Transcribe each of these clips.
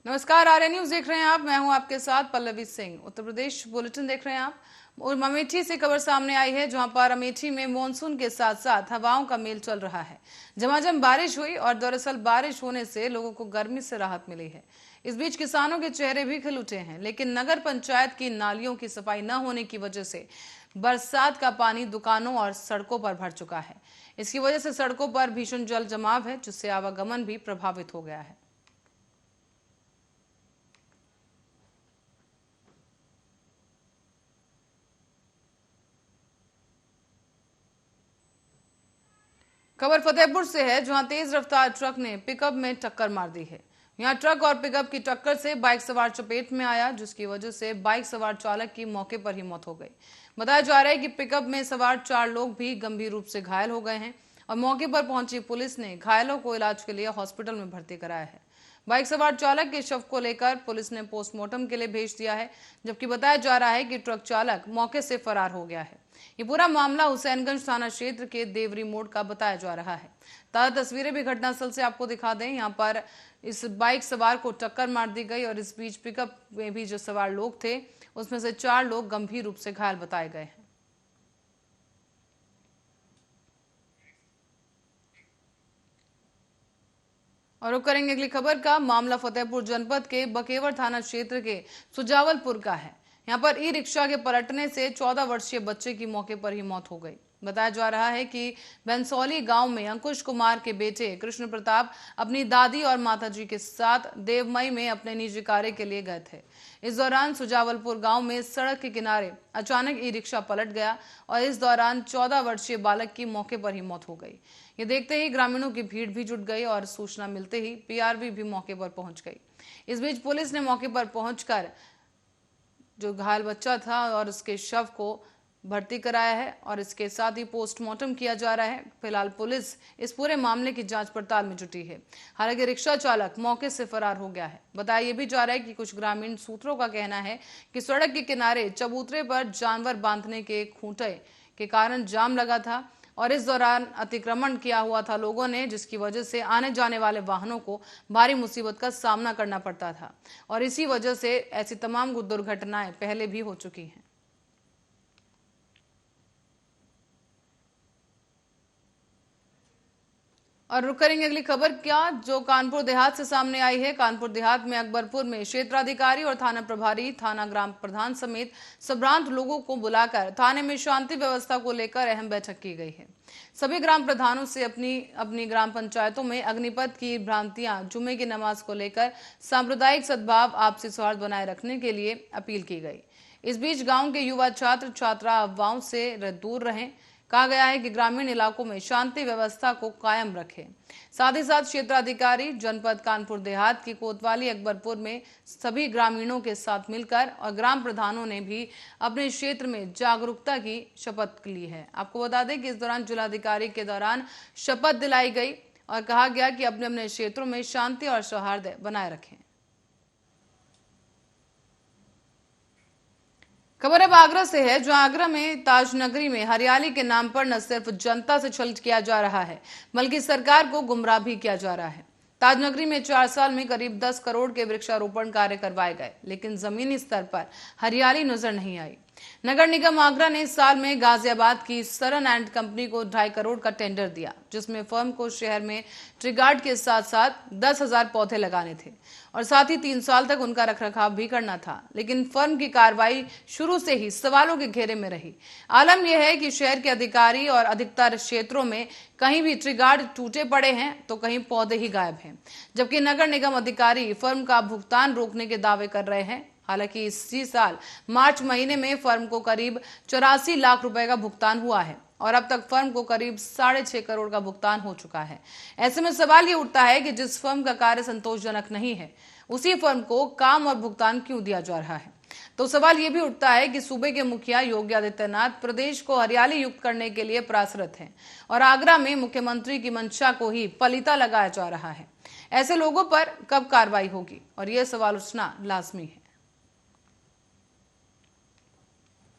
नमस्कार, आर्य न्यूज देख रहे हैं आप। मैं हूं आपके साथ पल्लवी सिंह। उत्तर प्रदेश बुलेटिन देख रहे हैं आप। और अमेठी से खबर सामने आई है, जहां पर अमेठी में मानसून के साथ साथ हवाओं का मेल चल रहा है। झमाझम बारिश हुई और दरअसल बारिश होने से लोगों को गर्मी से राहत मिली है। इस बीच किसानों के चेहरे भी खिल उठे हैं, लेकिन नगर पंचायत की नालियों की सफाई न होने की वजह से बरसात का पानी दुकानों और सड़कों पर भर चुका है। इसकी वजह से सड़कों पर भीषण जल जमाव है, जिससे आवागमन भी प्रभावित हो गया है। खबर फतेहपुर से है, जहां तेज रफ्तार ट्रक ने पिकअप में टक्कर मार दी है। यहां ट्रक और पिकअप की टक्कर से बाइक सवार चपेट में आया, जिसकी वजह से बाइक सवार चालक की मौके पर ही मौत हो गई। बताया जा रहा है कि पिकअप में सवार 4 लोग भी गंभीर रूप से घायल हो गए हैं और मौके पर पहुंची पुलिस ने घायलों को इलाज के लिए हॉस्पिटल में भर्ती कराया है। बाइक सवार चालक के शव को लेकर पुलिस ने पोस्टमार्टम के लिए भेज दिया है, जबकि बताया जा रहा है कि ट्रक चालक मौके से फरार हो गया है। ये पूरा मामला हुसैनगंज थाना क्षेत्र के देवरी मोड़ का बताया जा रहा है। ताजा तस्वीरें भी घटनास्थल से आपको दिखा दें। यहाँ पर इस बाइक सवार को टक्कर मार दी गई और इस बीच पिकअप में भी जो सवार लोग थे, उसमें से 4 लोग गंभीर रूप से घायल बताए गए हैं। और रुक करेंगे अगली खबर का। मामला फतेहपुर जनपद के बकेवर थाना क्षेत्र के सुजावलपुर का है। यहाँ पर ई रिक्शा के पलटने से 14 वर्षीय बच्चे की मौके पर ही मौत हो गई। बताया जा रहा है कि बंसौली गांव में अंकुश कुमार के बेटे कृष्ण प्रताप अपनी दादी और माताजी के साथ देवमई में अपने निजी कार्य के लिए गए थे। इस दौरान सुजावलपुर गांव में सड़क के किनारे अचानक ई रिक्शा पलट गया और इस दौरान 14 वर्षीय बालक की मौके पर ही मौत हो गई। ये देखते ही ग्रामीणों की भीड़ भी जुट गई और सूचना मिलते ही पीआरवी भी मौके पर पहुंच गई। इस बीच पुलिस ने मौके पर पहुंचकर जो घायल बच्चा था और उसके शव को भर्ती कराया है और इसके साथ ही पोस्टमार्टम किया जा रहा है। फिलहाल पुलिस इस पूरे मामले की जांच पड़ताल में जुटी है। हालांकि रिक्शा चालक मौके से फरार हो गया है। बताया यह भी जा रहा है कि कुछ ग्रामीण सूत्रों का कहना है कि सड़क के किनारे चबूतरे पर जानवर बांधने के खूंटे के कारण जाम लगा था और इस दौरान अतिक्रमण किया हुआ था लोगों ने, जिसकी वजह से आने जाने वाले वाहनों को भारी मुसीबत का सामना करना पड़ता था और इसी वजह से ऐसी तमाम दुर्घटनाएं पहले भी हो चुकी हैं। और रुक करेंगे अगली खबर क्या, जो कानपुर देहात से सामने आई है। कानपुर देहात में अकबरपुर में क्षेत्राधिकारी और थाना प्रभारी, थाना ग्राम प्रधान समेत संभ्रांत लोगों को बुलाकर थाने में शांति व्यवस्था को लेकर अहम बैठक की गई है। सभी ग्राम प्रधानों से अपनी अपनी ग्राम पंचायतों में अग्निपथ की भ्रांतियां, जुमे की नमाज को लेकर सांप्रदायिक सद्भाव, आपसी सौहार्द बनाए रखने के लिए अपील की गई। इस बीच गांव के युवा छात्र छात्रा अफवाहों से दूर रहें। कहा गया है कि ग्रामीण इलाकों में शांति व्यवस्था को कायम रखें। साथ ही साथ क्षेत्राधिकारी जनपद कानपुर देहात की कोतवाली अकबरपुर में सभी ग्रामीणों के साथ मिलकर और ग्राम प्रधानों ने भी अपने क्षेत्र में जागरूकता की शपथ ली है। आपको बता दें कि इस दौरान जिलाधिकारी के दौरान शपथ दिलाई गई और कहा गया कि अपने अपने क्षेत्रों में शांति और सौहार्द बनाए रखें। खबर अब आगरा से है, जो आगरा में ताजनगरी में हरियाली के नाम पर न सिर्फ जनता से छल किया जा रहा है, बल्कि सरकार को गुमराह भी किया जा रहा है। ताजनगरी में 4 साल में करीब 10 करोड़ के वृक्षारोपण कार्य करवाए गए, लेकिन जमीनी स्तर पर हरियाली नजर नहीं आई। नगर निगम आगरा ने इस साल में गाजियाबाद की सरन एंड कंपनी को 2.5 करोड़ का टेंडर दिया, जिसमें फर्म को शहर में ट्री गार्ड के साथ साथ 10,000 पौधे लगाने थे और साथ ही 3 साल तक उनका रखरखाव भी करना था। लेकिन फर्म की कार्रवाई शुरू से ही सवालों के घेरे में रही। आलम यह है कि शहर के अधिकारी और अधिकतर क्षेत्रों में कहीं भी ट्री गार्ड टूटे पड़े हैं तो कहीं पौधे ही गायब हैं, जबकि नगर निगम अधिकारी फर्म का भुगतान रोकने के दावे कर रहे हैं। हालांकि इसी साल मार्च महीने में फर्म को करीब 84 लाख रुपए का भुगतान हुआ है और अब तक फर्म को करीब 6.5 करोड़ का भुगतान हो चुका है। ऐसे में सवाल ये उठता है कि जिस फर्म का कार्य संतोषजनक नहीं है, उसी फर्म को काम और भुगतान क्यों दिया जा रहा है। तो सवाल ये भी उठता है कि सूबे के मुखिया योगी आदित्यनाथ प्रदेश को हरियाली युक्त करने के लिए प्रयासरत हैं और आगरा में मुख्यमंत्री की मंशा को ही पलीता लगाया जा रहा है। ऐसे लोगों पर कब कार्रवाई होगी, और यह सवाल उठना लाजमी है।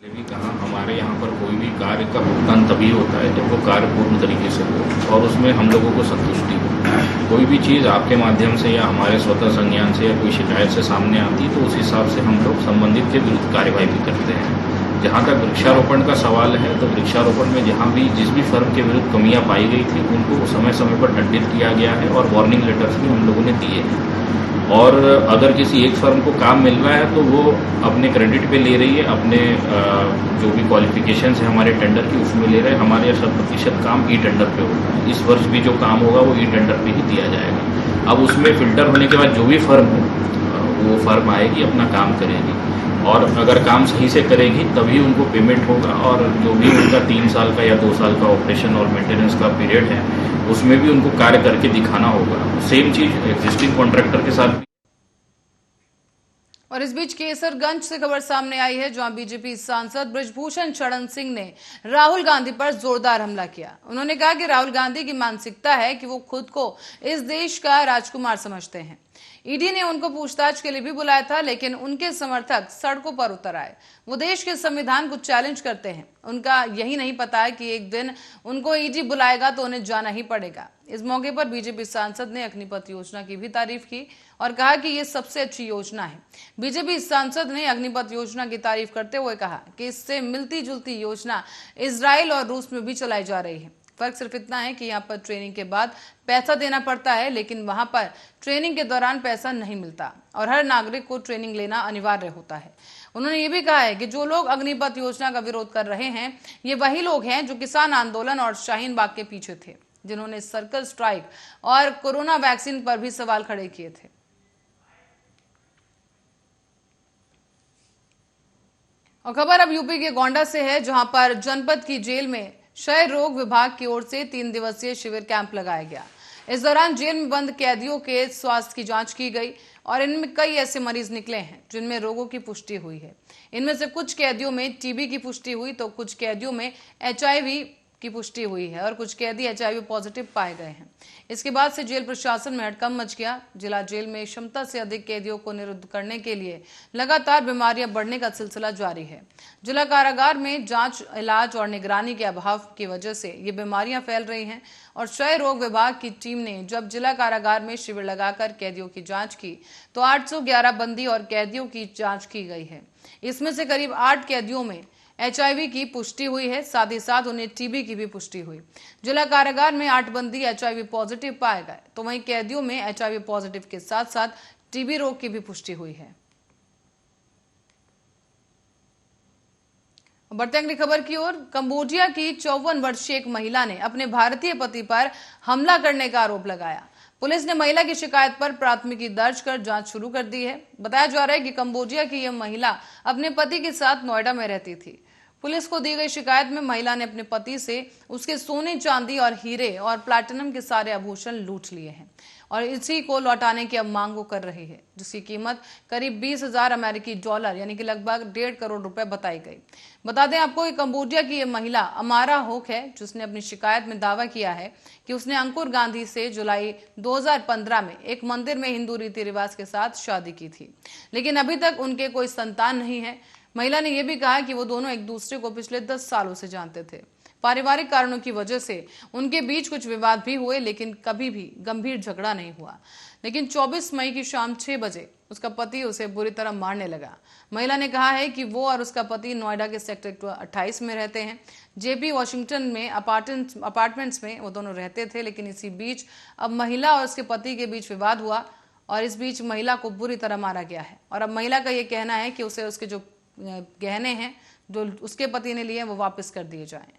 भी कहा हमारे यहाँ पर कोई भी कार्य का भुगतान तभी होता है जब वो कार्य पूर्ण तरीके से हो और उसमें हम लोगों को संतुष्टि हो। कोई भी चीज़ आपके माध्यम से या हमारे स्वतः संज्ञान से या कोई शिकायत से सामने आती है तो उस हिसाब से हम लोग संबंधित के विरुद्ध कार्यवाही भी करते हैं। जहाँ तक वृक्षारोपण का सवाल है तो वृक्षारोपण में जहाँ भी जिस भी फर्म के विरुद्ध कमियाँ पाई गई थी उनको समय समय पर दंडित किया गया है और वार्निंग लेटर्स भी हम लोगों ने दिए हैं। और अगर किसी एक फर्म को काम मिल रहा है तो वो अपने क्रेडिट पे ले रही है, अपने जो भी क्वालिफिकेशन है हमारे टेंडर की उसमें ले रहे हैं। हमारे 100% काम ई टेंडर पे होगा। इस वर्ष भी जो काम होगा वो ई टेंडर पे ही दिया जाएगा। अब उसमें फिल्टर होने के बाद जो भी फर्म हो वो फर्म आएगी, अपना काम करेगी और अगर काम सही से करेगी तभी उनको पेमेंट होगा। और जो भी उनका 3 साल का या 2 साल का ऑपरेशन और मेंटेनेंस का पीरियड है उसमें भी उनको कार्य करके दिखाना होगा। सेम चीज एग्जिस्टिंग कॉन्ट्रैक्टर के साथ। और इस बीच केसरगंज से खबर सामने आई है जहां बीजेपी सांसद बृजभूषण शरण सिंह ने राहुल गांधी पर जोरदार हमला किया। उन्होंने कहा कि राहुल गांधी की मानसिकता है कि वो खुद को इस देश का राजकुमार समझते हैं। ईडी ने उनको पूछताछ के लिए भी बुलाया था लेकिन उनके समर्थक सड़कों पर उतर आए। वो देश के संविधान को चैलेंज करते हैं। उनका यही नहीं पता है कि एक दिन उनको ईडी बुलाएगा तो उन्हें जाना ही पड़ेगा। इस मौके पर बीजेपी सांसद ने अग्निपथ योजना की भी तारीफ की और कहा कि ये सबसे अच्छी योजना है। बीजेपी सांसद ने अग्निपथ योजना की तारीफ करते हुए कहा कि इससे मिलती जुलती योजना इजराइल और रूस में भी चलाई जा रही है। फर्क सिर्फ इतना है कि यहाँ पर ट्रेनिंग के बाद पैसा देना पड़ता है लेकिन वहां पर ट्रेनिंग के दौरान पैसा नहीं मिलता और हर नागरिक को ट्रेनिंग लेना अनिवार्य होता है। उन्होंने ये भी कहा है कि जो लोग अग्निपथ योजना का विरोध कर रहे हैं ये वही लोग हैं जो किसान आंदोलन और शाहीन बाग के पीछे थे, जिन्होंने सर्कल स्ट्राइक और कोरोना वैक्सीन पर भी सवाल खड़े किए थे। और खबर अब यूपी के गोंडा से है जहां पर जनपद की जेल में क्षय रोग विभाग की ओर से 3 दिवसीय शिविर कैंप लगाया गया। इस दौरान जेल में बंद कैदियों के स्वास्थ्य की जांच की गई और इनमें कई ऐसे मरीज निकले हैं जिनमें रोगों की पुष्टि हुई है। इनमें से कुछ कैदियों में टीबी की पुष्टि हुई तो कुछ कैदियों में HIV की पुष्टि हुई है और कुछ कैदी HIV पॉजिटिव पाए गए हैं। इसके बाद से जेल प्रशासन में हड़कंप मच गया। जिला जेल में क्षमता से अधिक कैदियों को निरुद्ध करने के लिए लगातार बीमारियां बढ़ने का सिलसिला जारी है। जिला कारागार में जांच, इलाज और निगरानी के अभाव की वजह से ये बीमारियां फैल रही हैं और क्षय रोग विभाग की टीम ने जब जिला कारागार में शिविर लगाकर कैदियों की जांच की तो 811 बंदी और कैदियों की जांच की गई है। इसमें से करीब 8 कैदियों में HIV की पुष्टि हुई है, साथ ही साथ उन्हें TB की भी पुष्टि हुई। जिला कारागार में 8 बंदी HIV पॉजिटिव पाए गए तो वहीं कैदियों में HIV पॉजिटिव के साथ साथ TB रोग की भी पुष्टि हुई है। बढ़ते अगली खबर की ओर। कंबोडिया की 54 वर्षीय एक महिला ने अपने भारतीय पति पर हमला करने का आरोप लगाया। पुलिस ने महिला की शिकायत पर प्राथमिकी दर्ज कर जांच शुरू कर दी है। बताया जा रहा है कि कंबोडिया की यह महिला अपने पति के साथ नोएडा में रहती थी। पुलिस को दी गई शिकायत में महिला ने अपने पति से उसके सोने, चांदी और हीरे और प्लैटिनम के सारे आभूषण लूट लिए हैं और इसी को लौटाने की अब मांग वो कर रही है, जिसकी कीमत करीब 20,000 अमेरिकी डॉलर यानी कि लगभग 1.5 करोड़ रुपए बताई गई। बता दें आपको कि कंबोडिया की यह महिला अमारा होक है, जिसने अपनी शिकायत में दावा किया है कि उसने अंकुर गांधी से जुलाई 2015 में एक मंदिर में हिंदू रीति रिवाज के साथ शादी की थी, लेकिन अभी तक उनके कोई संतान नहीं है। महिला ने यह भी कहा कि वो दोनों एक दूसरे को पिछले 10 सालों से जानते थे। पारिवारिक कारणों की वजह से उनके बीच कुछ विवाद भी हुए लेकिन कभी भी गंभीर झगड़ा नहीं हुआ। लेकिन 24 मई की शाम 6 बजे उसका पति उसे बुरी तरह मारने लगा। महिला ने कहा है कि वो और उसका पति नोएडा के सेक्टर 28 में रहते हैं। JP वॉशिंगटन में अपार्टमेंट्स में वो दोनों रहते थे, लेकिन इसी बीच अब महिला और उसके पति के बीच विवाद हुआ और इस बीच महिला को बुरी तरह मारा गया है। और अब महिला का ये कहना है कि उसे उसके जो गहने हैं जो उसके पति ने लिए हैं वो वापस कर दिए जाएं।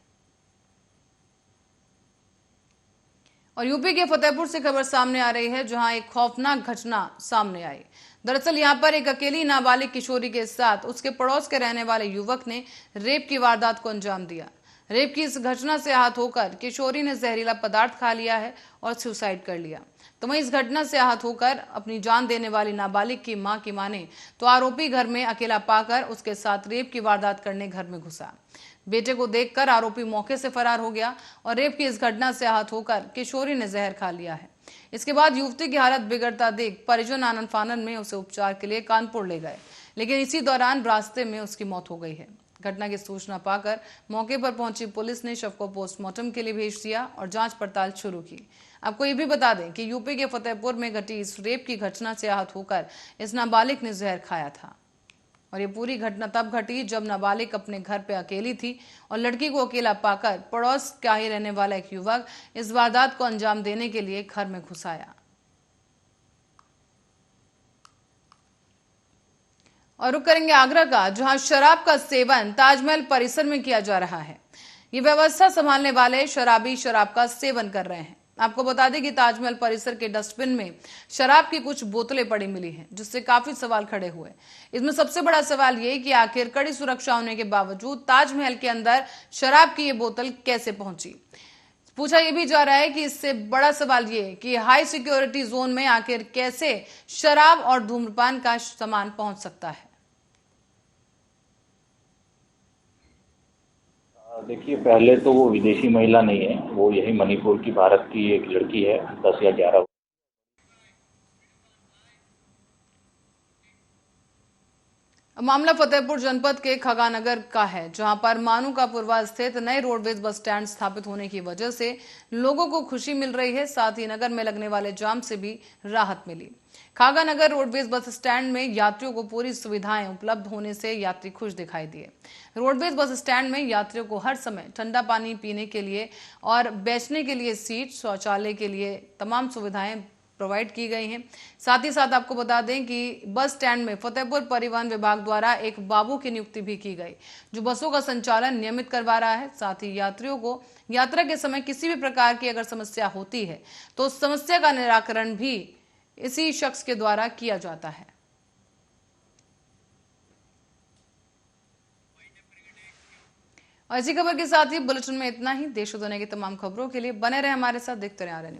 और यूपी के फतेहपुर से खबर सामने आ रही है जहां एक खौफनाक घटना सामने आई। दरअसल यहां पर एक अकेली नाबालिग किशोरी के साथ उसके पड़ोस के रहने वाले युवक ने रेप की वारदात को अंजाम दिया। रेप की इस घटना से आहत होकर किशोरी ने जहरीला पदार्थ खा लिया है और सुसाइड कर लिया। तो वहीं इस घटना से आहत होकर अपनी जान देने वाली नाबालिग की मां की माने तो आरोपी घर में अकेला पाकर उसके साथ रेप की वारदात करने घर में घुसा। बेटे को देखकर आरोपी मौके से फरार हो गया और रेप की इस घटना से आहत होकर किशोरी ने जहर खा लिया है। इसके बाद युवती की हालत बिगड़ता देख परिजन आनन फानन में उसे उपचार के लिए कानपुर ले गए, लेकिन इसी दौरान रास्ते में उसकी मौत हो गई है। घटना की सूचना पाकर मौके पर पहुंची पुलिस ने शव को पोस्टमार्टम के लिए भेज दिया और जांच पड़ताल शुरू की। आपको ये भी बता दें कि यूपी के फतेहपुर में घटी इस रेप की घटना से आहत होकर इस नाबालिग ने जहर खाया था और ये पूरी घटना तब घटी जब नाबालिग अपने घर पे अकेली थी और लड़की को अकेला पाकर पड़ोस का ही रहने वाला एक युवक इस वारदात को अंजाम देने के लिए घर में घुस आया। और रुक करेंगे आगरा का, जहां शराब का सेवन ताजमहल परिसर में किया जा रहा है। ये व्यवस्था संभालने वाले शराबी शराब का सेवन कर रहे हैं। आपको बता दें कि ताजमहल परिसर के डस्टबिन में शराब की कुछ बोतलें पड़ी मिली हैं, जिससे काफी सवाल खड़े हुए। इसमें सबसे बड़ा सवाल ये कि आखिर कड़ी सुरक्षा होने के बावजूद ताजमहल के अंदर शराब की ये बोतल कैसे पहुंची। पूछा यह भी जा रहा है कि इससे बड़ा सवाल ये कि हाई सिक्योरिटी जोन में आखिर कैसे शराब और धूम्रपान का सामान पहुंच सकता है। देखिए, पहले तो वो विदेशी महिला नहीं है, वो यही मणिपुर की भारत की एक लड़की है, 10 या 11। मामला फतेहपुर जनपद के खगानगर का है, जहां पर मानूकापुरवा स्थित नए रोडवेज बस स्टैंड स्थापित होने की वजह से लोगों को खुशी मिल रही है, साथ ही नगर में लगने वाले जाम से भी राहत मिली। खागानगर रोडवेज बस स्टैंड में यात्रियों को पूरी सुविधाएं उपलब्ध होने से यात्री खुश दिखाई दिए। रोडवेज बस स्टैंड में यात्रियों को हर समय ठंडा पानी पीने के लिए और बैठने के लिए सीट, शौचालय के लिए तमाम सुविधाएं प्रोवाइड की गई हैं। साथ ही साथ आपको बता दें कि बस स्टैंड में फतेहपुर परिवहन विभाग द्वारा एक बाबू की नियुक्ति भी की गई, जो बसों का संचालन नियमित करवा रहा है। साथ ही यात्रियों को यात्रा के समय किसी भी प्रकार की अगर समस्या होती है तो उस समस्या का निराकरण भी इसी शख्स के द्वारा किया जाता है। और इसी खबर के साथ ही बुलेटिन में इतना ही। देश और दुनिया की तमाम खबरों के लिए बने रहे हमारे साथ, देखते रहे RN न्यूज़।